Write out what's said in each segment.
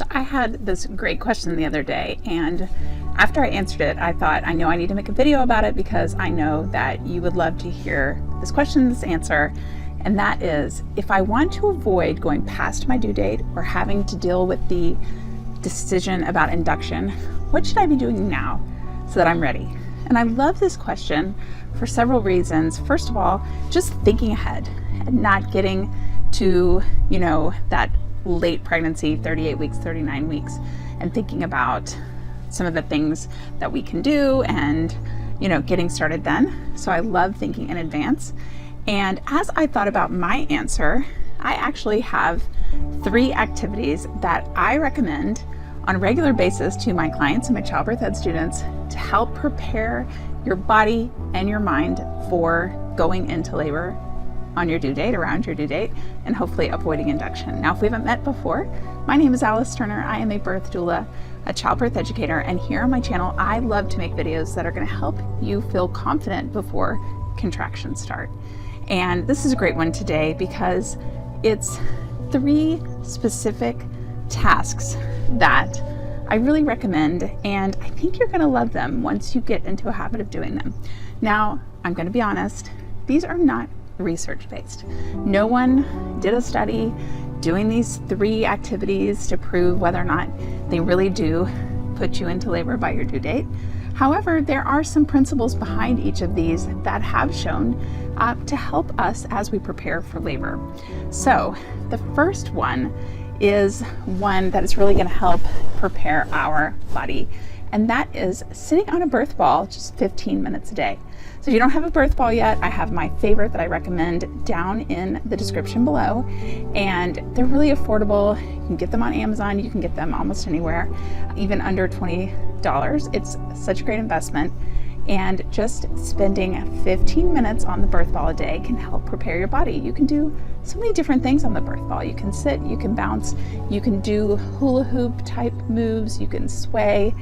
So I had this great question the other day, and after I answered it, I thought, I know I need to make a video about it because I know that you would love to hear this question, this answer. And that is, if I want to avoid going past my due date or having to deal with the decision about induction, what should I be doing now so that I'm ready? And I love this question for several reasons. First of all, just thinking ahead and not getting to, that late pregnancy, 38 weeks, 39 weeks, and thinking about some of the things that we can do and, getting started then. So I love thinking in advance. And as I thought about my answer, I actually have 3 activities that I recommend on a regular basis to my clients and my childbirth ed students to help prepare your body and your mind for going into labor on your due date, around your due date, and hopefully avoiding induction. Now, if we haven't met before, my name is Alice Turner. I am a birth doula, a childbirth educator, and here on my channel, I love to make videos that are going to help you feel confident before contractions start. And this is a great one today because it's 3 specific tasks that I really recommend, and I think you're going to love them once you get into a habit of doing them. Now, I'm going to be honest, these are not research-based. No one did a study doing these 3 activities to prove whether or not they really do put you into labor by your due date. However, there are some principles behind each of these that have shown to help us as we prepare for labor. So the first one is one that is really going to help prepare our body, and that is sitting on a birth ball just 15 minutes a day. So if you don't have a birth ball yet, I have my favorite that I recommend down in the description below, and they're really affordable. You can get them on Amazon, you can get them almost anywhere, even under $20. It's such a great investment, and just spending 15 minutes on the birth ball a day can help prepare your body. You can do so many different things on the birth ball. You can sit, you can bounce, you can do hula hoop type moves, you can sway.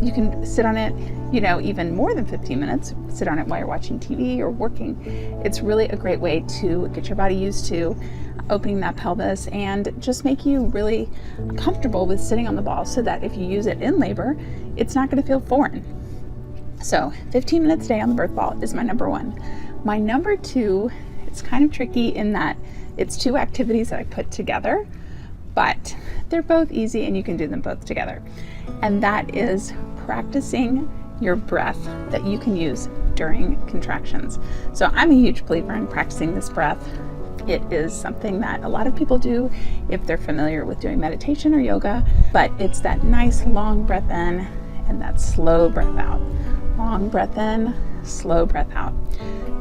You can sit on it, even more than 15 minutes, sit on it while you're watching TV or working. It's really a great way to get your body used to opening that pelvis and just make you really comfortable with sitting on the ball so that if you use it in labor, it's not going to feel foreign. So 15 minutes a day on the birth ball is my number 1. My number 2, it's kind of tricky in that it's 2 activities that I put together, but they're both easy and you can do them both together. And that is practicing your breath that you can use during contractions. So I'm a huge believer in practicing this breath. It is something that a lot of people do if they're familiar with doing meditation or yoga, but it's that nice long breath in and that slow breath out. Long breath in, slow breath out.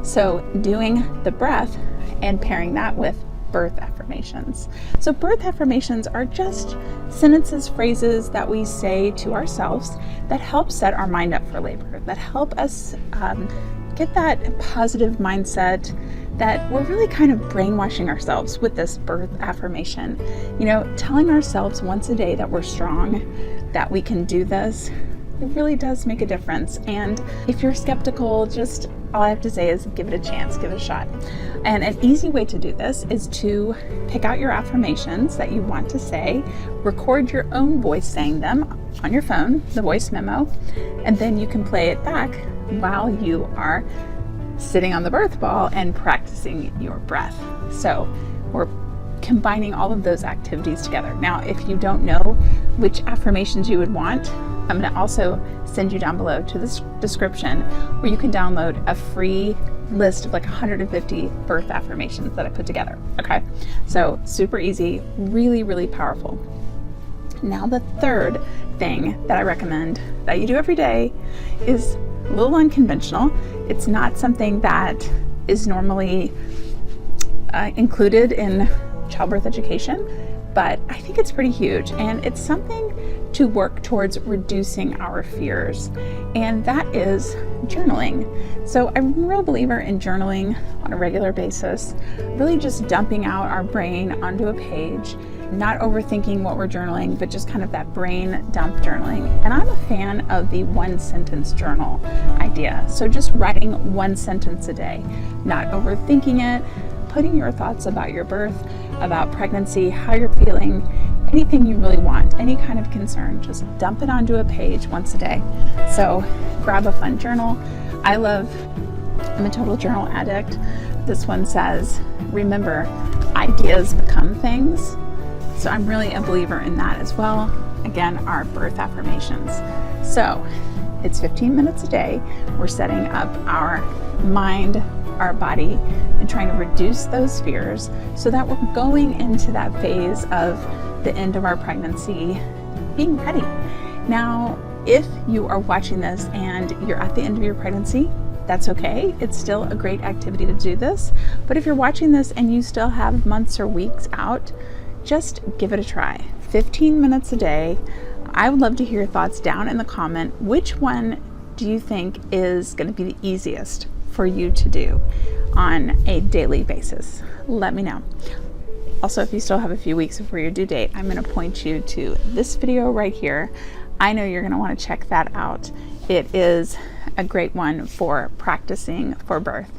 So doing the breath and pairing that with birth affirmations. So birth affirmations are just sentences, phrases that we say to ourselves that help set our mind up for labor, that help us get that positive mindset, that we're really kind of brainwashing ourselves with this birth affirmation. Telling ourselves once a day that we're strong, that we can do this, it really does make a difference. And if you're skeptical, just all I have to say is give it a chance, give it a shot. And an easy way to do this is to pick out your affirmations that you want to say, record your own voice saying them on your phone, the voice memo, and then you can play it back while you are sitting on the birth ball and practicing your breath. So we're combining all of those activities together. Now, if you don't know which affirmations you would want, I'm going to also send you down below to this description where you can download a free list of like 150 birth affirmations that I put together. Okay, so super easy, really, really powerful. Now, the third thing that I recommend that you do every day is a little unconventional. It's not something that is normally included in childbirth education, but I think it's pretty huge, and it's something to work towards reducing our fears, and that is journaling. So I'm a real believer in journaling on a regular basis, really just dumping out our brain onto a page, not overthinking what we're journaling, but just kind of that brain dump journaling. And I'm a fan of the 1-sentence journal idea. So just writing 1 sentence a day, not overthinking it, putting your thoughts about your birth, about pregnancy, how you're feeling anything you really want, any kind of concern, just dump it onto a page once a day. So grab a fun journal. I'm a total journal addict. This one says, remember, ideas become things. So I'm really a believer in that as well. Again, our birth affirmations. So it's 15 minutes a day. We're setting up our mind, our body, and trying to reduce those fears so that we're going into that phase of the end of our pregnancy being ready. Now, if you are watching this and you're at the end of your pregnancy, that's okay. It's still a great activity to do this. But if you're watching this and you still have months or weeks out, just give it a try. 15 minutes a day. I would love to hear your thoughts down in the comment. Which one do you think is going to be the easiest for you to do on a daily basis? Let me know. Also, if you still have a few weeks before your due date, I'm going to point you to this video right here. I know you're going to want to check that out. It is a great one for practicing for birth.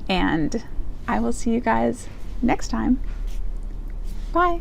And I will see you guys next time. Bye.